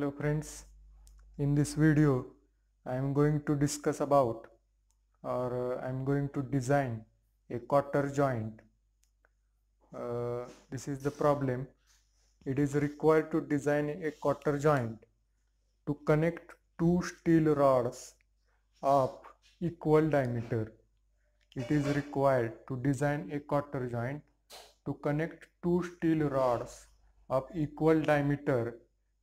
Hello friends, in this video I am going to discuss about I am going to design a cotter joint. This is the problem. It is required to design a cotter joint to connect two steel rods of equal diameter. It is required to design a cotter joint to connect two steel rods of equal diameter.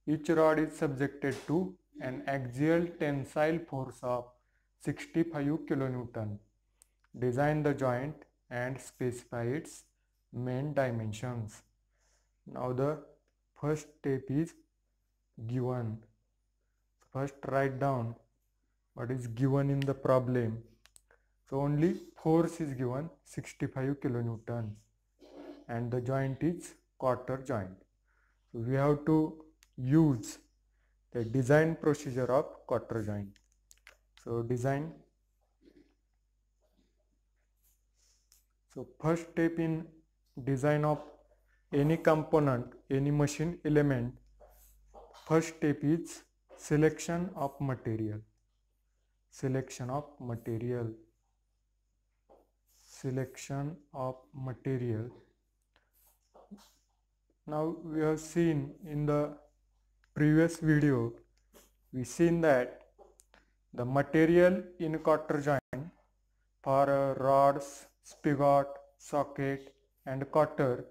Each rod is subjected to an axial tensile force of 65 kN. Design the joint and specify its main dimensions. Now the first step is given. First write down what is given in the problem. So only force is given 65 kN and the joint is cotter joint. So we have to use the design procedure of cotter joint. So design. So first step in design of any component, any machine element, first step is selection of material. Selection of material. Selection of material. Now we have seen in the previous video, we seen that the material in cotter joint for rods, spigot, socket and cotter,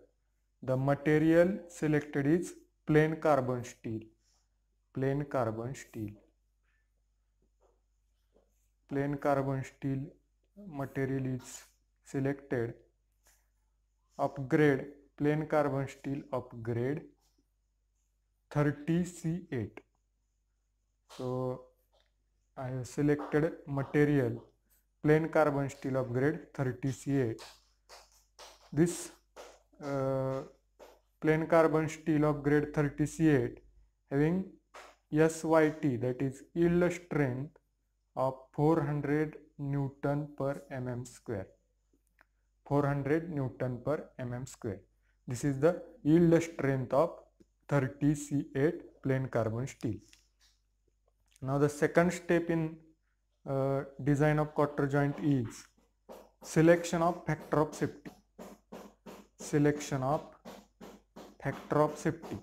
the material selected is plain carbon steel. Plain carbon steel. Plain carbon steel material is selected. Upgrade plain carbon steel upgrade 30C8. So I have selected material plain carbon steel upgrade 30C8. This plain carbon steel upgrade 30C8 having SYT, that is yield strength of 400 Newton per mm square. 400 Newton per mm square. This is the yield strength of 30C8 plain carbon steel. Now the second step in design of cotter joint is selection of factor of safety. Selection of factor of safety.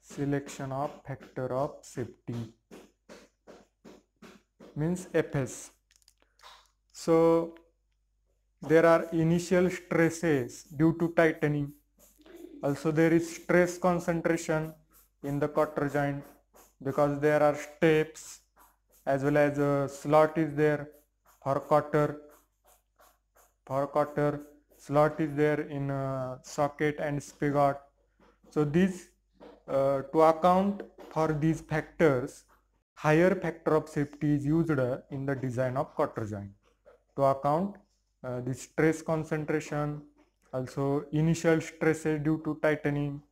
Selection of factor of safety means FS. So there are initial stresses due to tightening. Also there is stress concentration in the cotter joint because there are steps as well as a slot is there for cotter. For cotter, slot is there in socket and spigot. So these to account for these factors, higher factor of safety is used in the design of cotter joint to account the stress concentration, also initial stresses due to tightening.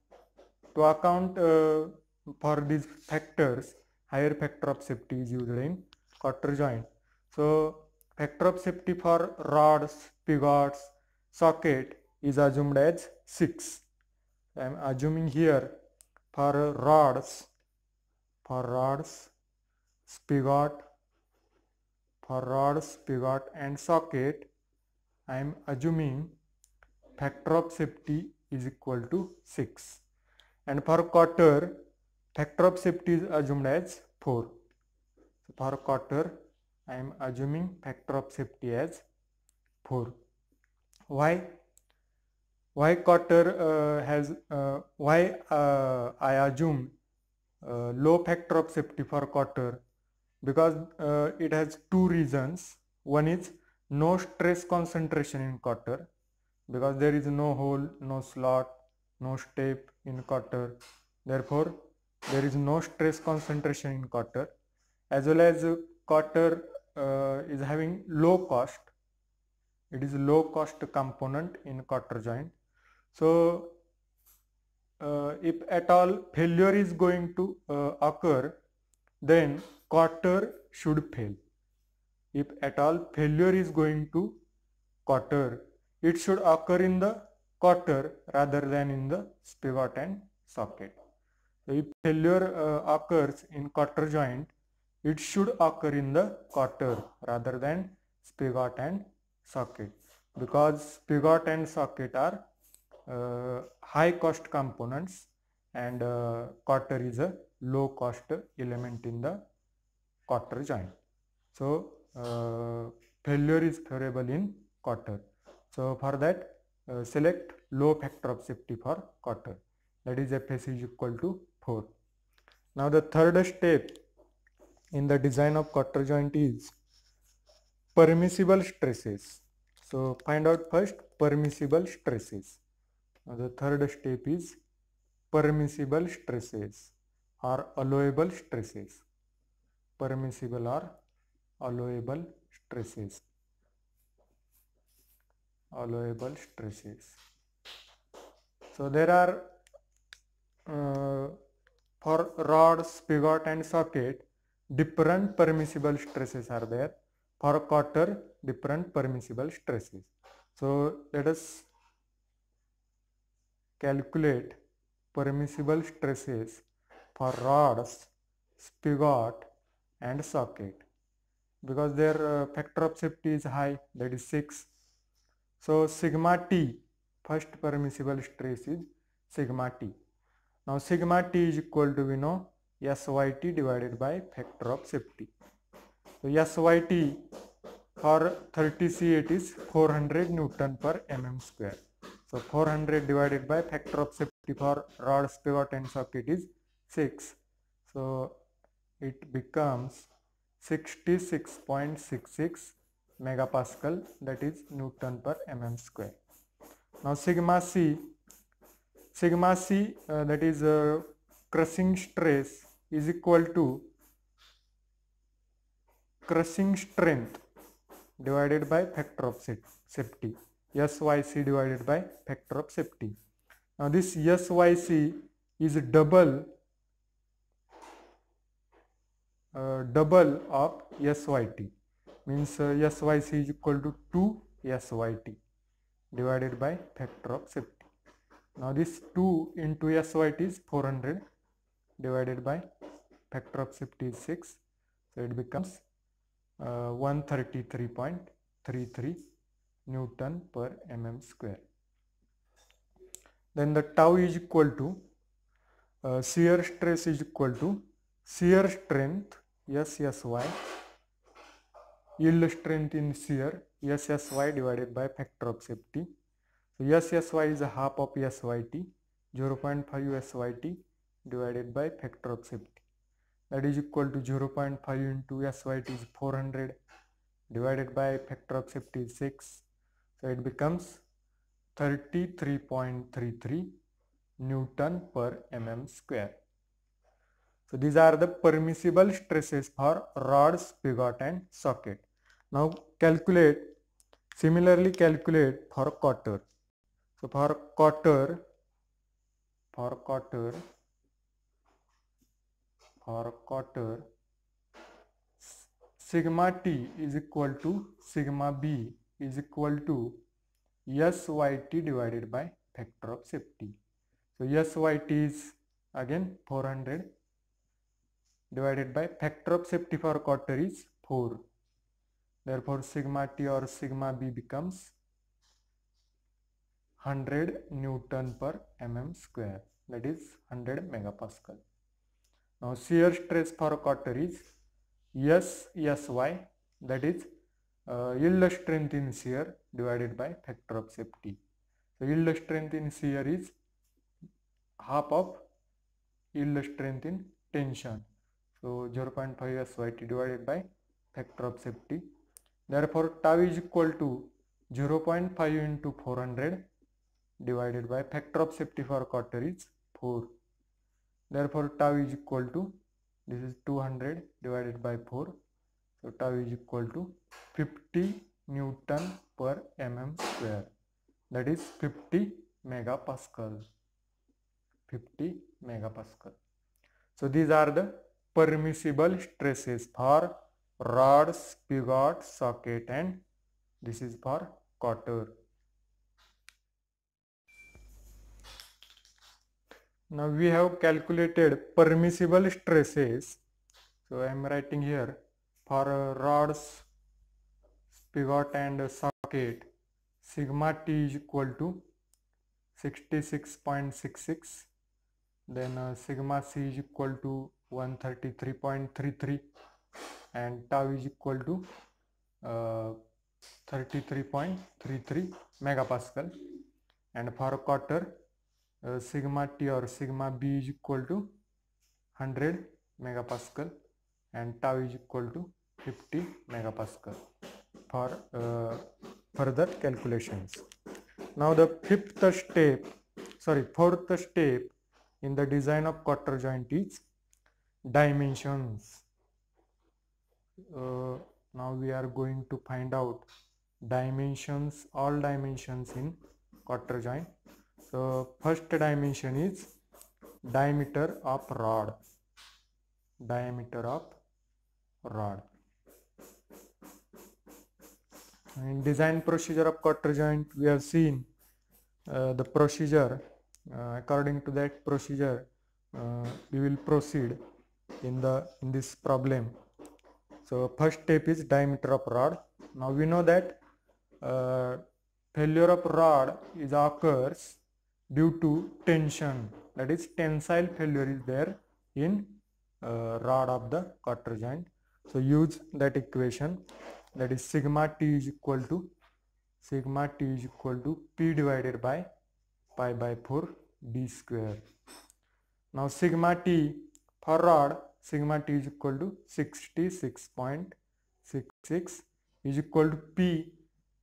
To account for these factors, higher factor of safety is used in cotter joint. So factor of safety for rods, spigots, socket is assumed as 6. I am assuming here for rods, spigot, and socket, I am assuming factor of safety is equal to 6. And for cotter, factor of safety is assumed as 4. So for cotter, I am assuming factor of safety as 4. Why? Why cotter I assume low factor of safety for cotter? Because it has two reasons. One is no stress concentration in cotter, because there is no hole, no slot, no step in cotter. Therefore, there is no stress concentration in cotter, as well as cotter is having low cost. It is a low cost component in cotter joint. So if at all failure is going to occur, then cotter should fail. If at all failure is going to cotter, it should occur in the cotter rather than in the spigot and socket. So if failure occurs in cotter joint, it should occur in the cotter rather than spigot and socket, because spigot and socket are high cost components and cotter is a low cost element in the cotter joint. So failure is favorable in cotter. So for that select low factor of safety for cotter, that is Fs is equal to 4. Now the third step in the design of cotter joint is permissible stresses. So find out first permissible stresses. Now the third step is permissible stresses or allowable stresses. Permissible or allowable stresses. Allowable stresses. So there are for rod, spigot and socket different permissible stresses are there. For cotter different permissible stresses. So let us calculate permissible stresses for rods, spigot and socket, because their factor of safety is high, that is 6. So sigma T, first permissible stress is sigma T. Now sigma T is equal to, we know, SYT divided by factor of safety. So SYT for 30C it is 400 Newton per mm square. So 400 divided by factor of safety for rod, spigot and socket is 6. So it becomes 66.66 megapascal, that is Newton per mm square. Now sigma C that is crushing stress is equal to crushing strength divided by factor of safety, SYC divided by factor of safety. Now this SYC is double of SYT, means SYC is equal to 2 SYT divided by factor of safety. Now this 2 into SYT is 400 divided by factor of safety is 6, so it becomes 133.33 Newton per mm square. Then the tau is equal to shear stress is equal to shear strength SSY, yield strength in shear SSY divided by factor of safety. So SSY is a half of SYT, 0.5 SYT divided by factor of safety. That is equal to 0.5 into SYT is 400 divided by factor of safety is 6. So it becomes 33.33 Newton per mm square. So these are the permissible stresses for rod, spigot and socket. Now similarly calculate for cotter. So for cotter sigma T is equal to sigma B is equal to SYT divided by factor of safety. So SYT is again 400 divided by factor of safety for cotter is 4. Therefore sigma T or sigma B becomes 100 Newton per mm square, that is 100 megapascal. Now shear stress for cotter is SSY, that is yield strength in shear divided by factor of safety. So yield strength in shear is half of yield strength in tension. So 0.5 SYT divided by factor of safety. Therefore tau is equal to 0.5 into 400 divided by factor of safety for cotter is 4. Therefore tau is equal to, this is 200 divided by 4. So tau is equal to 50 Newton per mm square, that is 50 megapascal. 50 megapascal. So these are the permissible stresses for rod, spigot, socket and this is for cotter. Now we have calculated permissible stresses. So I am writing here for rods, spigot and socket, sigma T is equal to 66.66, then sigma C is equal to 133.33 and tau is equal to 33.33 megapascal, and for quarter sigma T or sigma B is equal to 100 megapascal and tau is equal to 50 megapascal for further calculations. Now the fourth step in the design of quarter joint is dimensions. Now we are going to find out dimensions, all dimensions in quarter joint. So first dimension is diameter of rod. Diameter of rod. In design procedure of quarter joint, we have seen the procedure. According to that procedure, we will proceed in this problem. So first step is diameter of rod. Now we know that failure of rod occurs due to tension. That is, tensile failure is there in rod of the quarter joint. So use that equation, that is sigma T is equal to P divided by pi by 4 d square. Now sigma T for rod, sigma T is equal to 66.66 is equal to P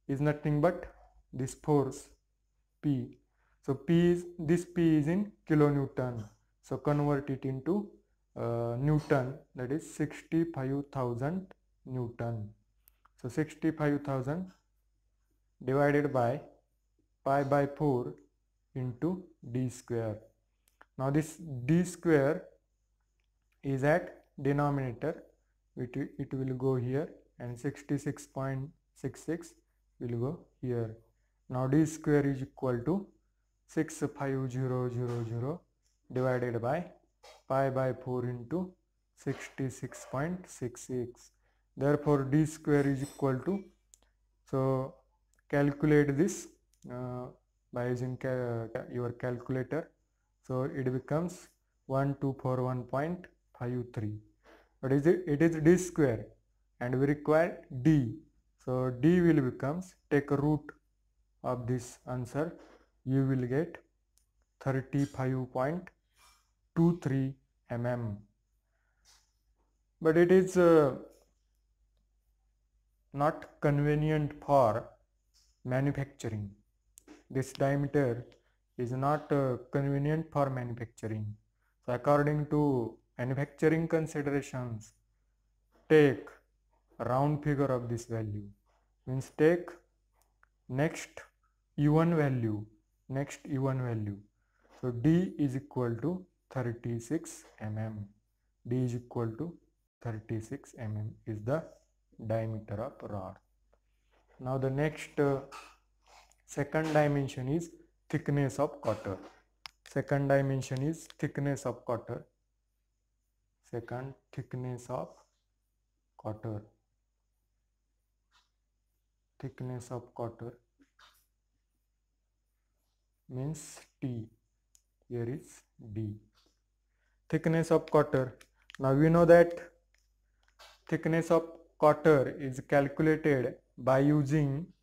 is nothing but this force P. So this P is in kilonewton. So convert it into Newton, that is 65,000 Newton. So 65,000 divided by pi by 4 into d square. Now this d square is at denominator, it will go here, and 66.66 will go here. Now d square is equal to 65000 divided by pi by 4 into 66.66. Therefore d square is equal to, so calculate this by using your calculator. So it becomes 1241.53. But it is d square and we require d. So d will becomes, take a root of this answer, you will get 35.23 mm. But it is not convenient for manufacturing. This diameter is not convenient for manufacturing. So according to manufacturing considerations, take round figure of this value, means take next even value. So d is equal to 36 mm. D is equal to 36 mm is the diameter of rod. Now the next second dimension is thickness of quarter. Second dimension is thickness of quarter. Second, thickness of quarter. Thickness of quarter means T. Here is D. Thickness of quarter. Now we know that thickness of quarter is calculated by using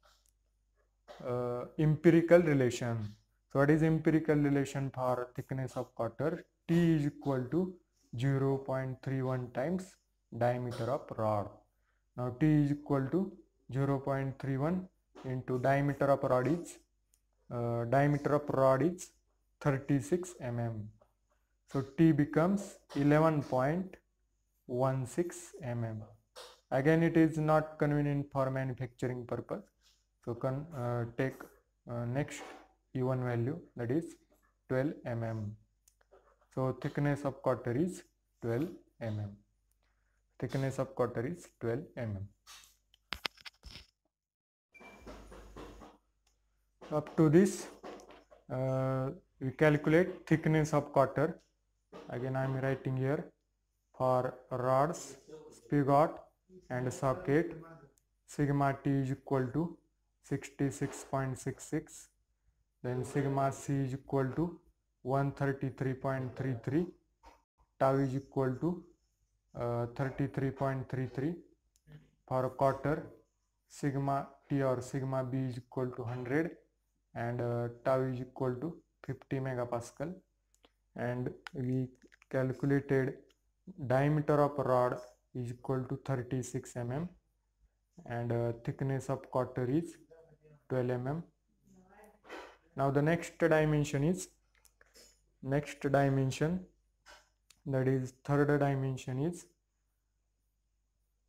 empirical relation. So what is empirical relation for thickness of quarter? T is equal to 0.31 times diameter of rod. Now T is equal to 0.31 into diameter of rod is 36 mm. So T becomes 11.16 mm. Again, it is not convenient for manufacturing purpose. So take next even value, that is 12 mm. So thickness of quarter is 12 mm. Thickness of quarter is 12 mm. Up to this, we calculate thickness of quarter. Again I am writing here for rods, spigot and socket, sigma T is equal to 66.66, then sigma C is equal to 133.33, tau is equal to 33.33. For quarter, sigma T or sigma B is equal to 100 and tau is equal to 50 megapascal. And we calculated diameter of rod is equal to 36 mm and thickness of quarter is 12 mm. Now the next dimension, that is third dimension, is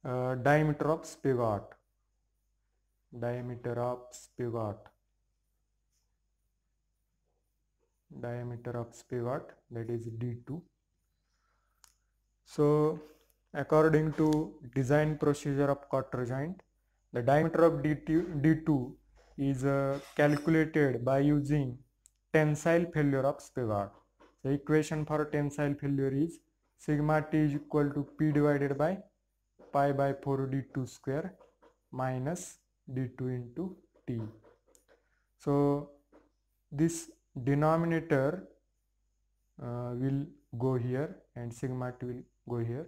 diameter of spigot. Diameter of spigot, that is D2. So according to design procedure of quarter joint, the diameter of D2 is calculated by using tensile failure of spigot. The equation for tensile failure is sigma T is equal to P divided by pi by 4 D2 square minus D2 into T. So this denominator will go here and sigma T will go here.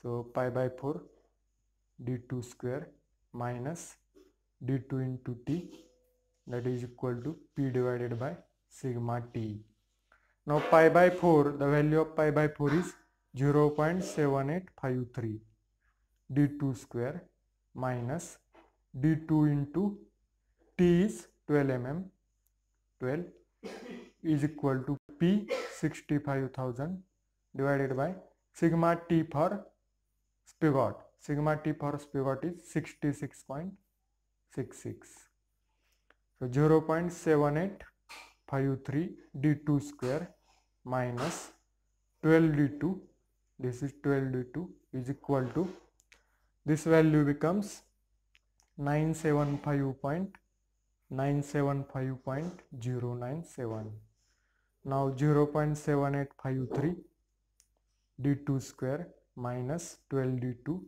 So pi by 4 D2 square minus D2 into T, that is equal to P divided by sigma T. Now pi by 4, the value of pi by 4 is 0.7853 D2 square minus D2 into T is 12 mm, 12 is equal to P 65,000 divided by sigma T for spigot. Sigma T for spigot is 66.66. So 0.7853 D2 square minus 12 D2, this is 12 D2, is equal to, this value becomes 975.097. Now 0.7853 D2 square minus 12 D2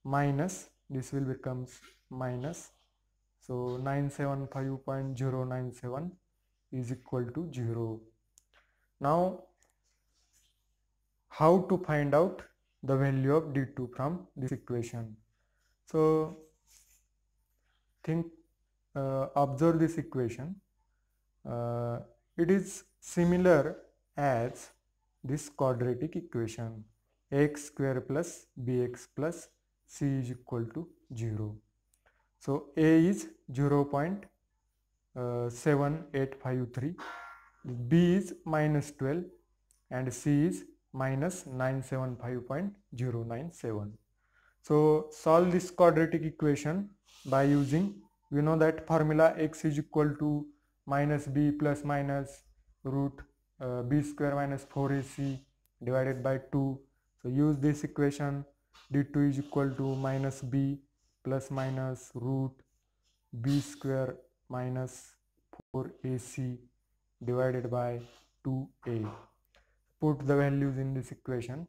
minus, this will becomes minus, so 975.097 is equal to 0. Now how to find out the value of D2 from this equation? So observe this equation. It is similar as this quadratic equation, x square plus bx plus c is equal to 0. So a is 0.7853, b is minus 12 and c is minus 975.097. So solve this quadratic equation by using, we know that formula, x is equal to minus b plus minus root b square minus 4ac divided by 2. So use this equation, d2 is equal to minus b plus minus root b square minus 4ac divided by 2a. Put the values in this equation.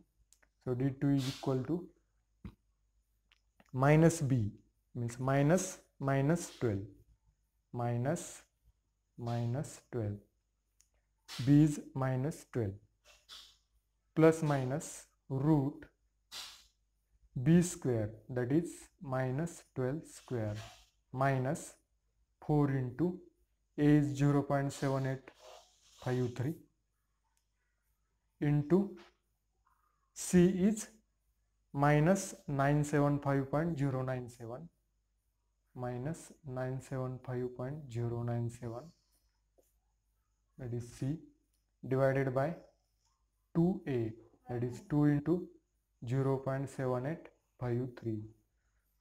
So d2 is equal to minus b, means minus 12, minus 12, b is minus 12, plus minus root b square, that is minus 12 square, minus 4 into a is 0.7853 into c is minus 975.097, minus 975.097, that is c, divided by 2a, that is 2 into 0.7853.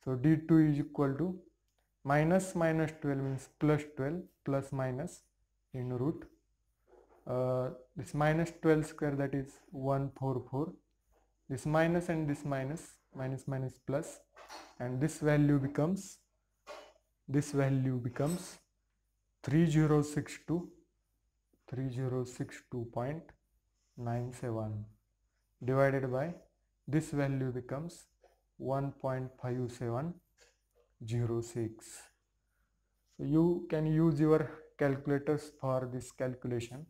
So d2 is equal to minus 12 means plus 12 plus minus in root this minus 12 square, that is 144, this minus and this minus, minus plus, and this value becomes 3062 3062.97 divided by this value becomes 1.5706. So you can use your calculators for this calculation.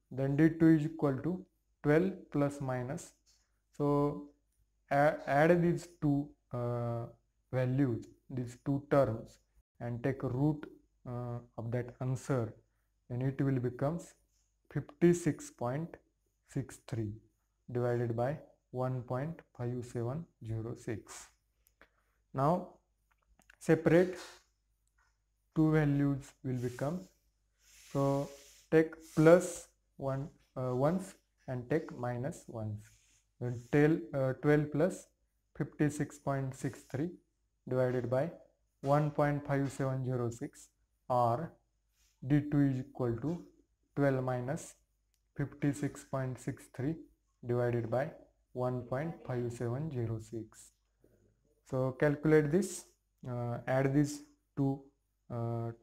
Then d2 is equal to 12 plus minus. So add these two values, these two terms, and take a root of that answer, and it will becomes 56.63 divided by 1.5706. Now separate two values will become, so take plus ones and take minus ones. Then 12 plus 56.63 divided by 1.5706, or d2 is equal to 12 minus 56.63 divided by 1.5706. So calculate this, add these two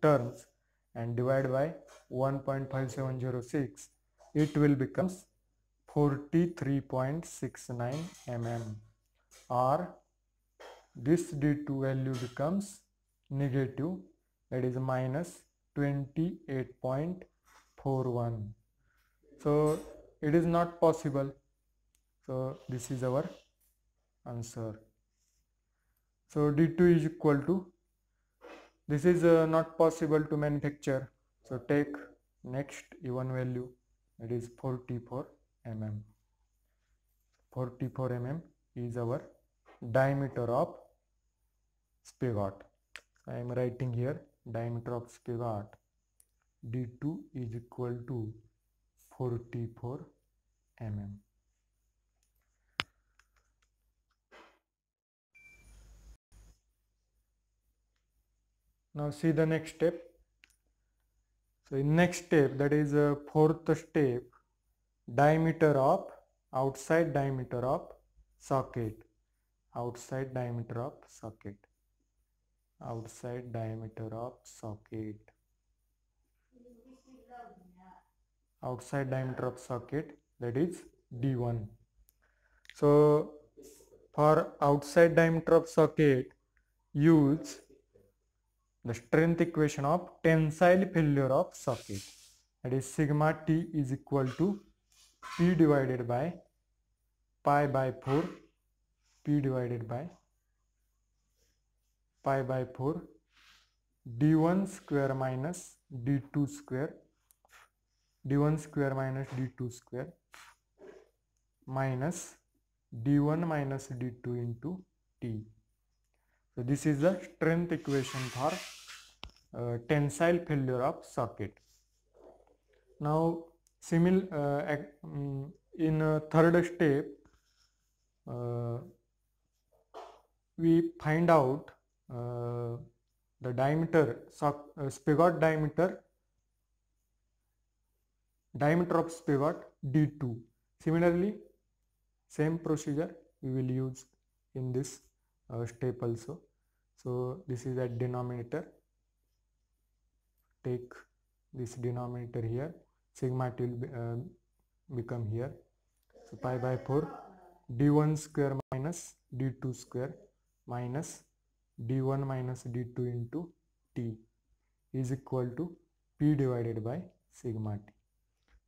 terms and divide by 1.5706. It will become 43.69 mm, or this d2 value becomes negative, that is minus 28.41. so it is not possible, so this is our answer. So d2 is equal to, this is not possible to manufacture, so take next even value, that is 44 mm. 44 mm is our diameter of spigot. So I am writing here diameter of spigot, d2 is equal to 44 mm. Now see the next step. So in next step, that is fourth step, diameter of, outside diameter of socket, outside diameter of socket, outside diameter of socket, outside diameter of socket, that is d1. So for outside diameter of socket, use the strength equation of tensile failure of socket, that is sigma t is equal to P divided by pi by 4, P divided by pi by 4 d1 square minus d2 square, d1 square minus d2 square, minus d1 minus d2 into t. So this is the strength equation for tensile failure of socket. Now in third step, we find out the diameter, spigot diameter of spigot d2. Similarly, same procedure we will use in this step also. So this is at denominator, take this denominator here, sigma t will become here. So pi by 4 d1 square minus d2 square minus d1 minus d2 into t is equal to p divided by sigma t.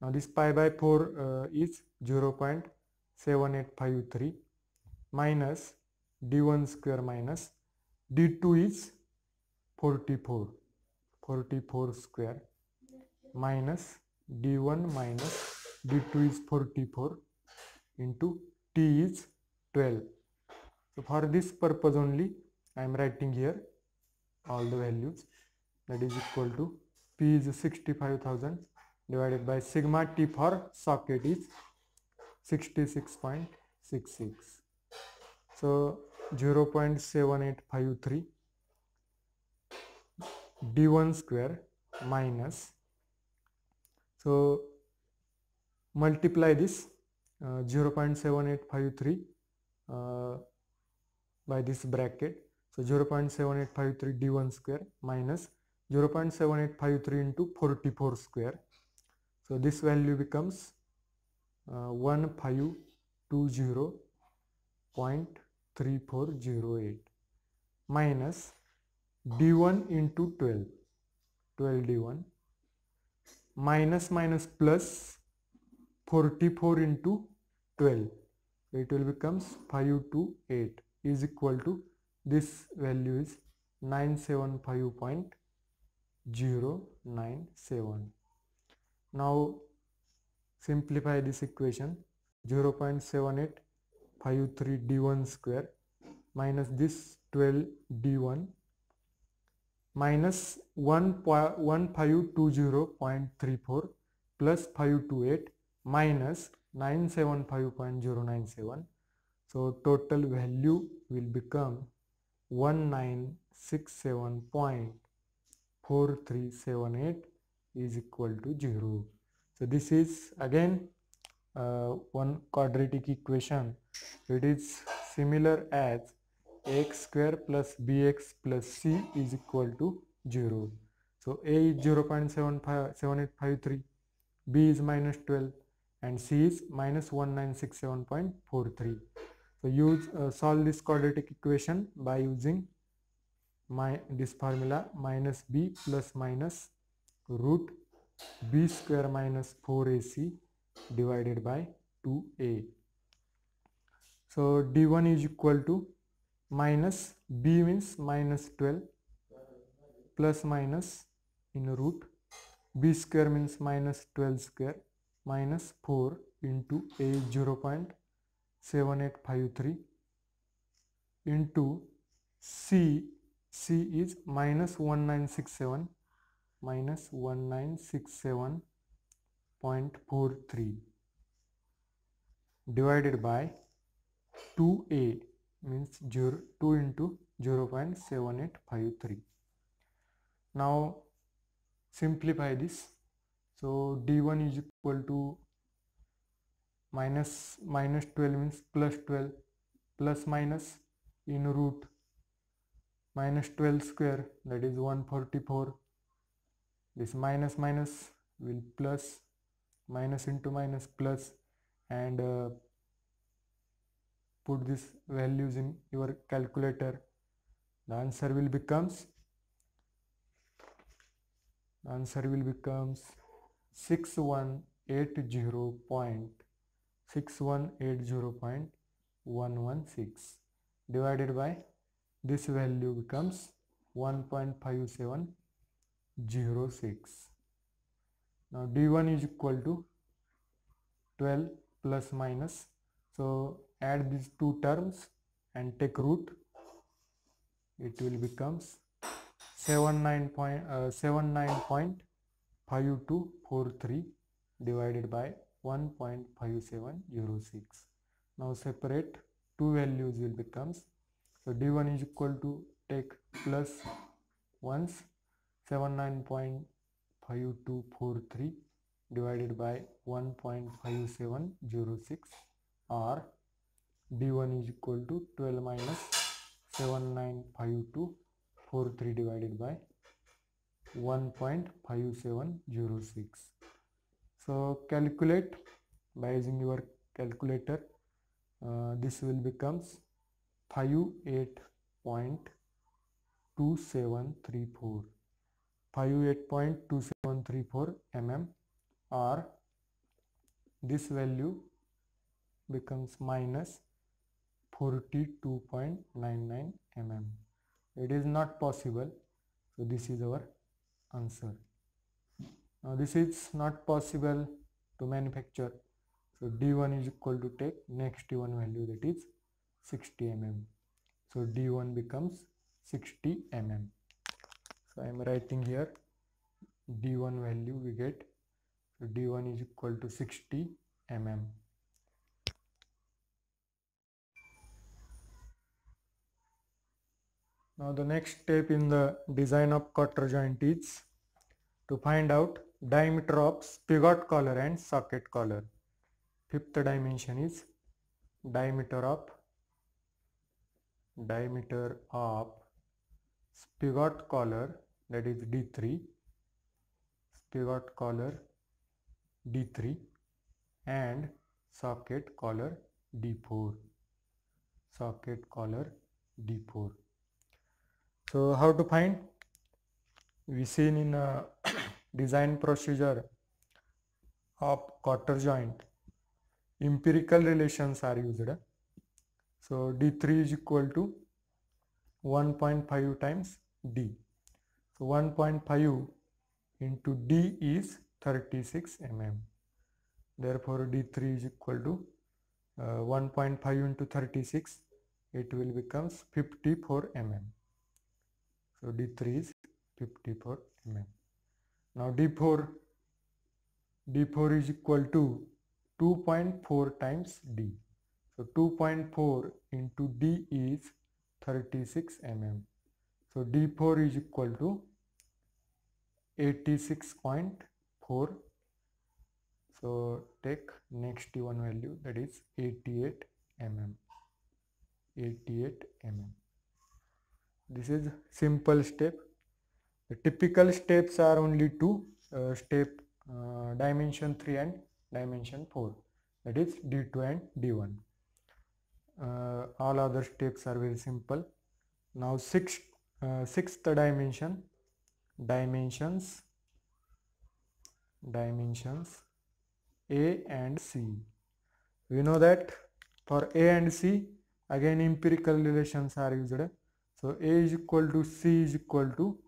Now this pi by 4 is 0.7853 minus d1 square minus d2 is 44 square minus d1 minus d2 is 44 into t is 12. So for this purpose only I am writing here all the values, that is equal to P is 65,000 divided by sigma t for socket is 66.66. So 0.7853 d1 square minus, so multiply this 0.7853 by this bracket. So 0.7853 d1 square minus 0.7853 into 44 square. So this value becomes 1520.3408 minus d1 into 12 d1 minus plus 44 into 12, it will becomes 528 is equal to, this value is 975.097. Now simplify this equation. 0.7853 d1 square minus this 12 d1 minus 1520.34 plus 528 minus 975.097. So total value will become 1967.4378 is equal to 0. So this is again one quadratic equation. It is similar as x square plus bx plus c is equal to 0. So a is 0.7853, b is minus 12, and c is minus 1967.43. So solve this quadratic equation by using this formula, minus b plus minus root b square minus 4ac divided by 2a. So d1 is equal to minus b means minus 12 plus minus in root b square means minus 12 square minus 4 into a 0.7853 into c is minus 1967.43 divided by 2a means 2 into 0.7853. Now simplify this. So d1 is equal to minus 12 means plus 12 plus minus in root minus 12 square, that is 144. This minus will plus, minus into minus plus, and put these values in your calculator. The answer will becomes 6180.116 divided by this value becomes 1.5706. Now d1 is equal to 12 plus minus, so add these two terms and take root. It will becomes 79.5243 divided by 1.5706. Now separate two values will becomes, so d1 is equal to, take plus once 79.5243 divided by 1.5706, or d1 is equal to 12 minus 79.5243 divided by 1.5706. So calculate by using your calculator. This will becomes 58.2734 mm, or this value becomes minus 42.99 mm. It is not possible, so this is our answer. Now this is not possible to manufacture, so d1 is equal to, take next d1 value, that is 60 mm. So d1 becomes 60 mm. So I am writing here d1 value we get, so d1 is equal to 60 mm. Now the next step in the design of cutter joint is to find out diameter of spigot collar and socket collar. Fifth dimension is diameter of spigot collar, that is D3, spigot collar D3 and socket collar D4. Socket collar D4. So how to find? We seen in a design procedure of quarter joint, empirical relations are used. So D3 is equal to 1.5 times D. So 1.5 into D is 36 mm. Therefore D3 is equal to 1.5 into 36, it will becomes 54 mm. So D3 is 54 mm. Now D4 is equal to 2.4 times D. So 2.4 into D is 36 mm. So D4 is equal to 86.4. So take next one value, that is 88 mm. 88 mm. This is simple step. The typical steps are only two, dimension 3 and dimension 4, that is D2 and D1. All other steps are very simple. Now sixth dimension, dimensions A and C. We know that for A and C, again empirical relations are used. So A is equal to C is equal to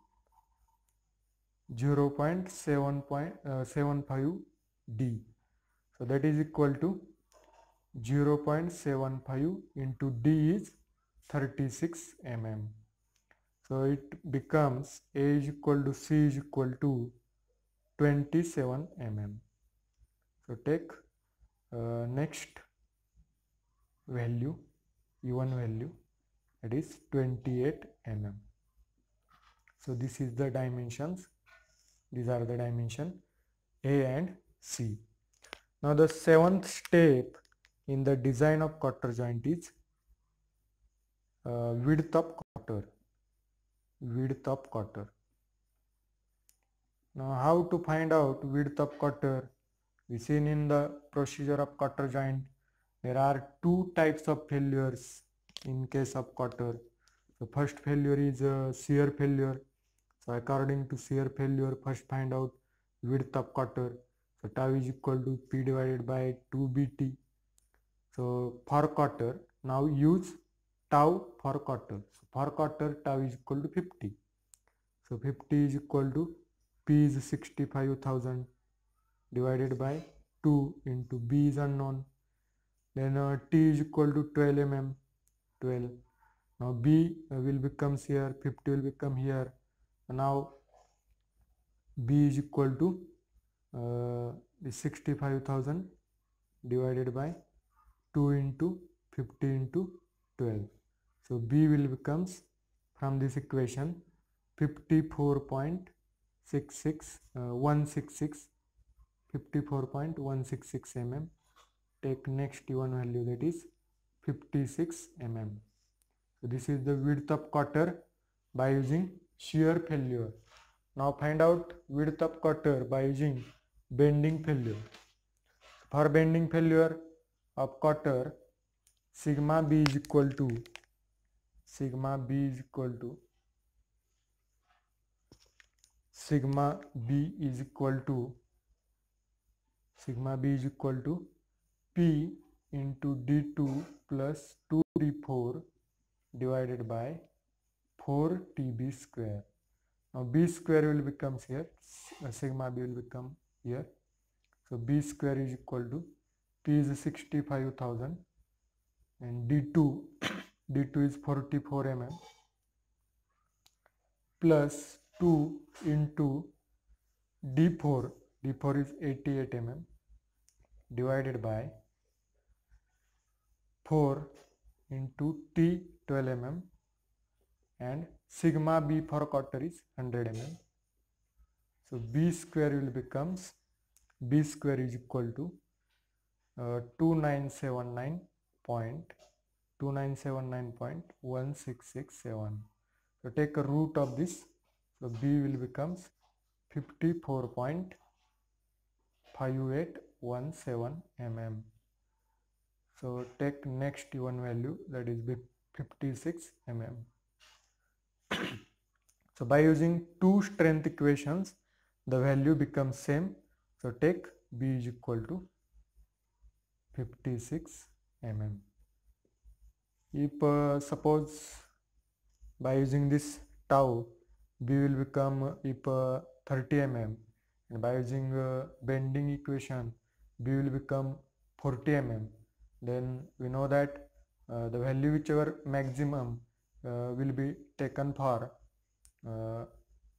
0.75 D. So that is equal to 0.75 into D is 36 mm. So it becomes A is equal to C is equal to 27 mm. So take next value, E1 value, that is 28 mm. So this is the dimensions. These are the dimension A and C. Now the seventh step in the design of quarter joint is width of quarter. Width of quarter. Now how to find out width of quarter? We seen in the procedure of quarter joint, there are two types of failures in case of quarter. The first failure is shear failure. So according to shear failure, first find out width of quarter. So tau is equal to P divided by 2BT. So for quarter, now use tau for quarter. So for quarter, tau is equal to 50. So 50 is equal to P is 65,000 divided by 2 into B is unknown. Then T is equal to 12 mm. 12. Now B will become here, 50 will become here. Now B is equal to 65,000 divided by 2 into 50 into 12. So B will becomes from this equation 54.166 mm. Take next one value, that is 56 mm. So this is the width of quarter by using shear failure. Now find out width of quarter by using bending failure. For bending failure of quarter, sigma B is equal to sigma B is equal to P into D2 plus 2D4 divided by 4TB square. Now B square will become here, sigma B will become here. So B square is equal to P is 65,000 and D2 is 44 mm plus 2 into D4 is 88 mm divided by 4 into T 12 mm and sigma B for quarter is 100 mm. So B square will becomes B square is equal to 2979.1667. So take a root of this. So B will becomes 54.5 5817 mm. So take next one value, that is 56 mm. So by using two strength equations, the value becomes same. So take B is equal to 56 mm. If suppose by using this tau, B will become if 30 mm, and by using bending equation, B will become 40 mm, then we know that the value whichever maximum will be taken for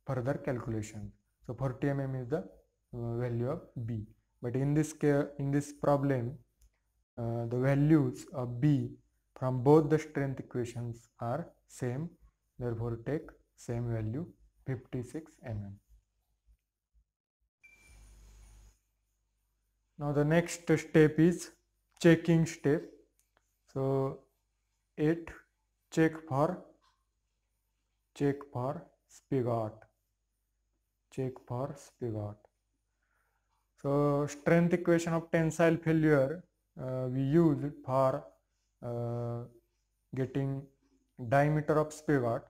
further calculation. So 40 mm is the value of B. But in this case, in this problem, the values of B from both the strength equations are same. Therefore, take same value 56 mm. Now the next step is checking step. So 8, check for spigot. Check for spigot. So strength equation of tensile failure we use for getting diameter of spigot.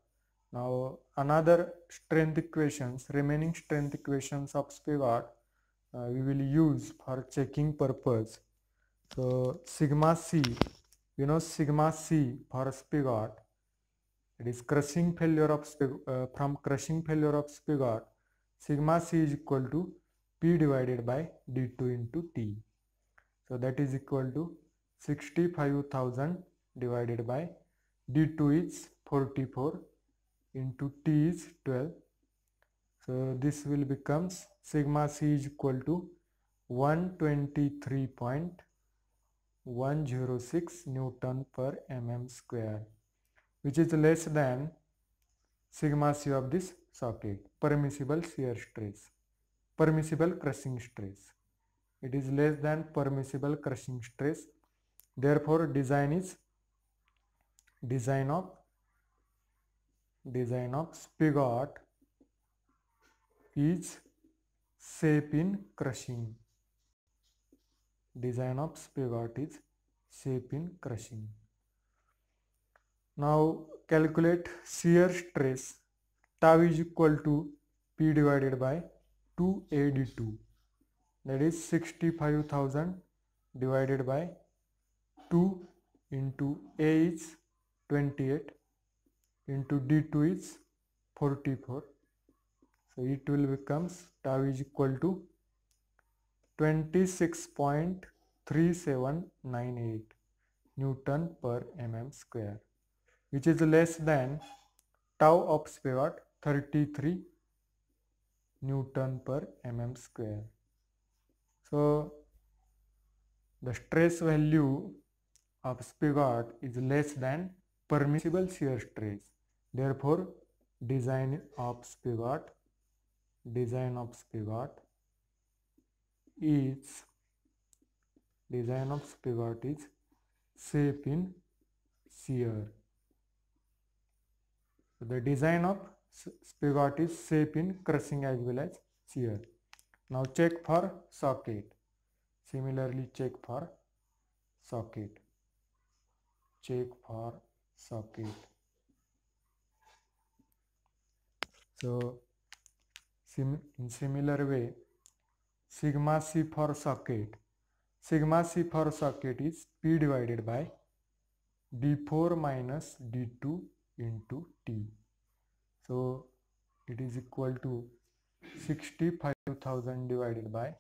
Now another strength equations, remaining strength equations of spigot we will use for checking purpose. So sigma c, you know sigma c for spigot, it is crushing failure of from crushing failure of spigot, sigma c is equal to P divided by D2 into T. So that is equal to 65,000 divided by D2 is 44 into T is 12. So this will becomes sigma c is equal to 123.106 Newton per mm square, which is less than sigma c of this socket, permissible shear stress, permissible crushing stress. It is less than permissible crushing stress. Therefore, design of spigot is safe in crushing. Design of spigot is safe in crushing. Now calculate shear stress. Tau is equal to P divided by 2AD2. That is 65,000 divided by 2 into A is 28 into D2 is 44. So it will becomes tau is equal to 26.3798 Newton per mm square, which is less than tau of spigot 33 Newton per mm square. So the stress value of spigot is less than permissible shear stress. Therefore, design of spigot is safe in shear. So the design of spigot is safe in crushing as well as shear. Now check for socket. Similarly, check for socket. So in similar way, sigma c for socket. Sigma c for socket is P divided by D4 minus D2 into T. So it is equal to 65,000 divided by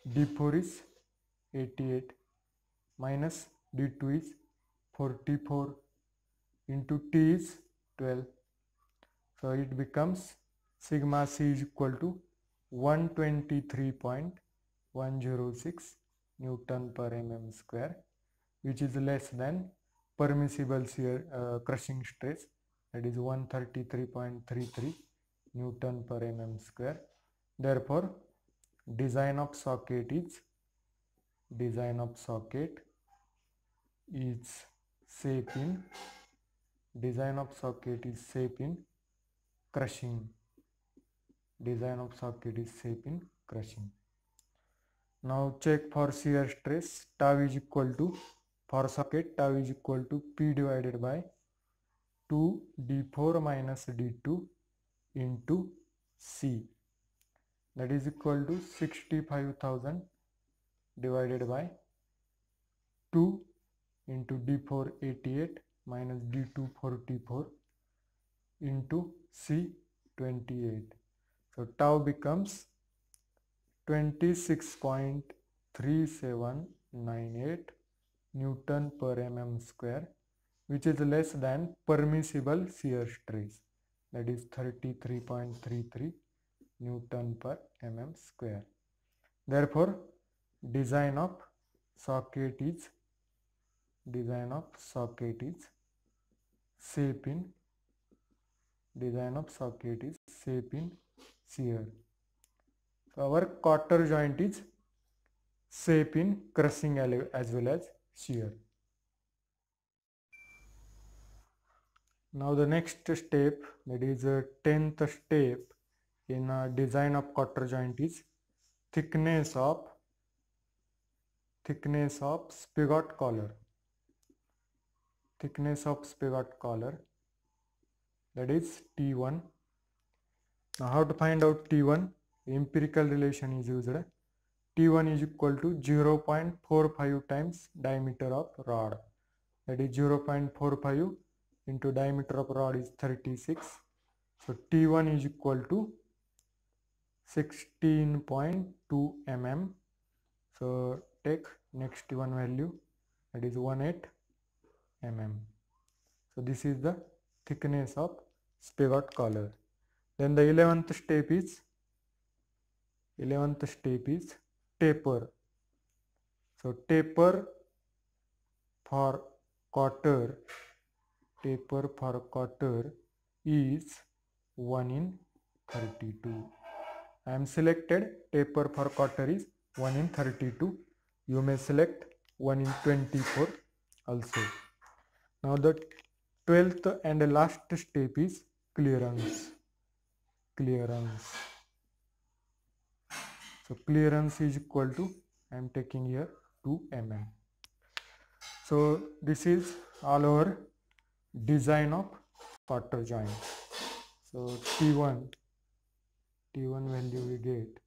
D4 is 88 minus D2 is 44 into T is 12. So it becomes sigma c is equal to 123.106 Newton per mm square, which is less than permissible shear crushing stress, that is 133.33 Newton per mm square. Therefore, design of socket is safe in crushing. Now check for shear stress. Tau is equal to, for socket, tau is equal to P divided by 2 d4 minus d2 into C. That is equal to 65,000 divided by 2 into d4 88 minus d2 44 into C 28. So tau becomes 26.3798 Newton per mm square, which is less than permissible shear stress, that is 33.33 Newton per mm square. Therefore, design of socket is safe in shear. So our quarter joint is safe in crushing as well as shear. Now the next step, that is a 10th step in design of quarter joint, is thickness of spigot collar. That is T1. Now how to find out T1? Empirical relation is used. T1 is equal to 0.45 times diameter of rod. That is 0.45 into diameter of rod is 36. So T1 is equal to 16.2 mm. So take next T1 value, that is 18 mm. So this is the thickness of spigot collar. Then the 11th step is taper. So taper for quarter is 1/32. I am selected taper for quarter is 1/32. You may select 1/24 also. Now the 12th and last step is clearance. So clearance is equal to, I am taking here 2 mm. So this is all our design of quarter joint. So T1 value we get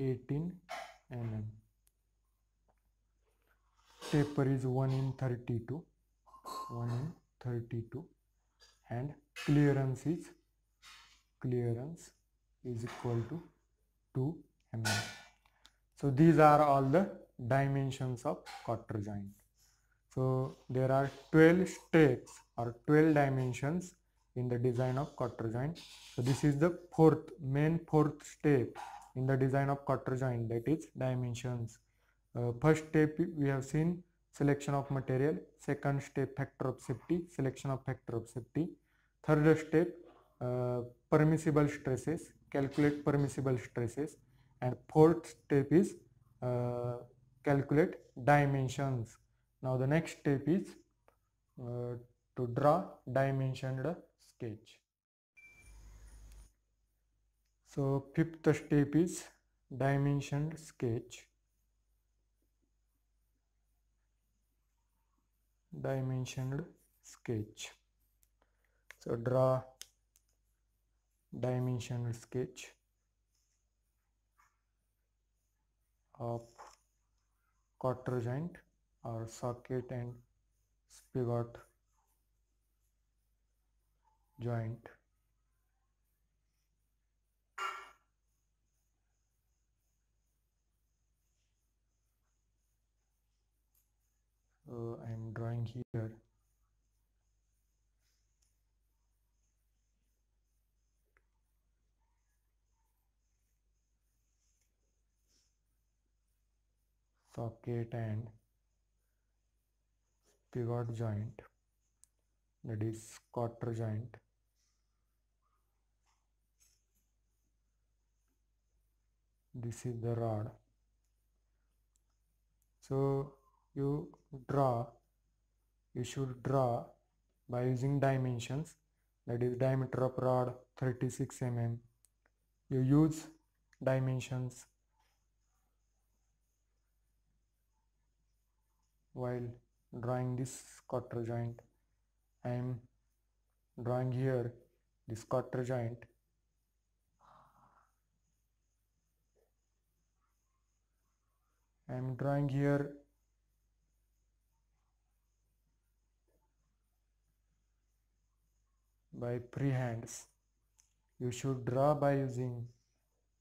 18 mm. Taper is 1/32, and clearance is equal to 2 mm. So these are all the dimensions of quarter joint. So there are 12 steps or 12 dimensions in the design of quarter joint. So this is the fourth step in the design of quarter joint, that is dimensions. First step we have seen selection of material. Second step, factor of safety, selection of factor of safety. Third step, permissible stresses, calculate permissible stresses. And fourth step is calculate dimensions. Now the next step is to draw dimensioned sketch. So fifth step is dimensioned sketch. So draw dimensioned sketch of quarter joint or socket and spigot joint. So I am drawing here. Socket and spigot joint, that is quarter joint. This is the rod. So you should draw by using dimensions, that is diameter of rod 36 mm. You use dimensions while drawing this quarter joint, I am drawing here this quarter joint. I am drawing here by freehands. You should draw by using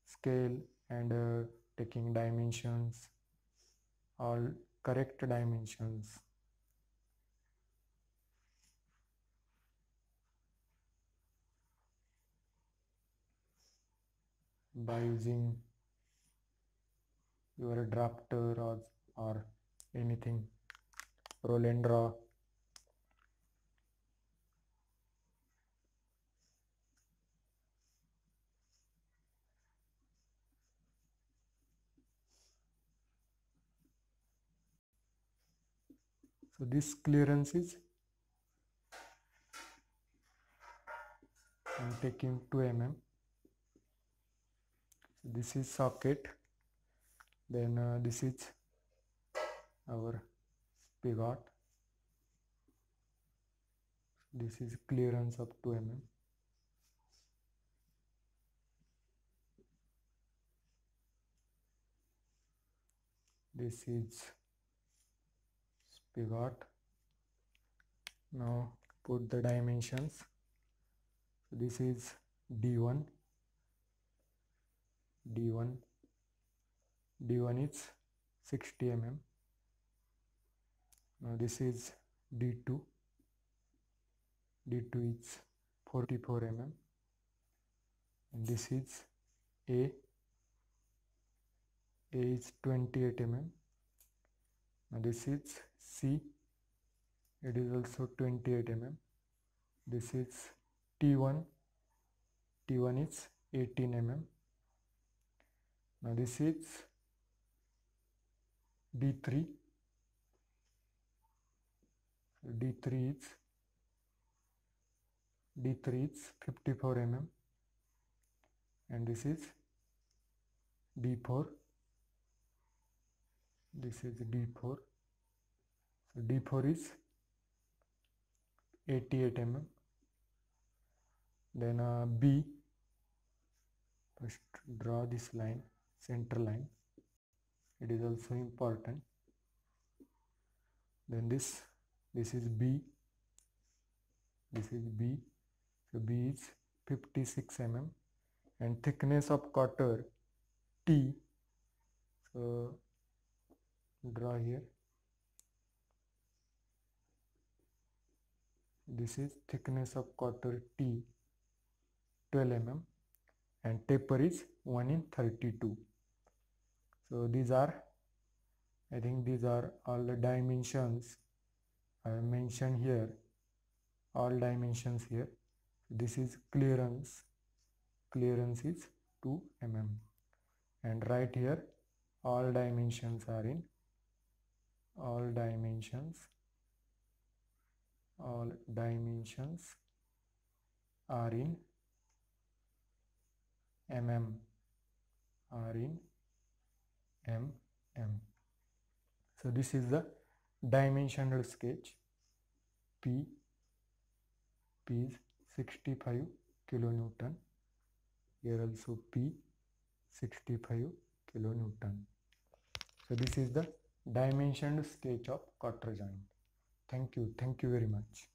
scale and taking dimensions, all correct dimensions. By using your drafter or anything, roll and draw. So this clearance is, I am taking 2 mm. So this is socket, then this is our spigot. This is clearance of 2 mm. This is spigot. Now put the dimensions. So this is D1. D1 is 60 mm. Now this is D2. D2 is 44 mm. And this is A. A is 28 mm. Now this is C. It is also 28 mm. This is T1. T1 is 18 mm. Now this is D3. D3 is 54 mm. And this is D4. This is D4. So D4 is 88 mm. Then B, first draw this line, center line. It is also important. Then this is B. This is B. So B is 56 mm. And thickness of quarter T. So draw here. This is thickness of quarter T, 12 mm, and taper is 1 in 32. So these are, I think these are all the dimensions I have mentioned here, all dimensions here. This is clearance is 2 mm, and right here all dimensions are in, all dimensions are in mm, are in mm. So this is the dimensional sketch. P is 65 kilonewton. Here also P 65 kilonewton. So this is the dimensioned sketch of quarter joint. Thank you very much.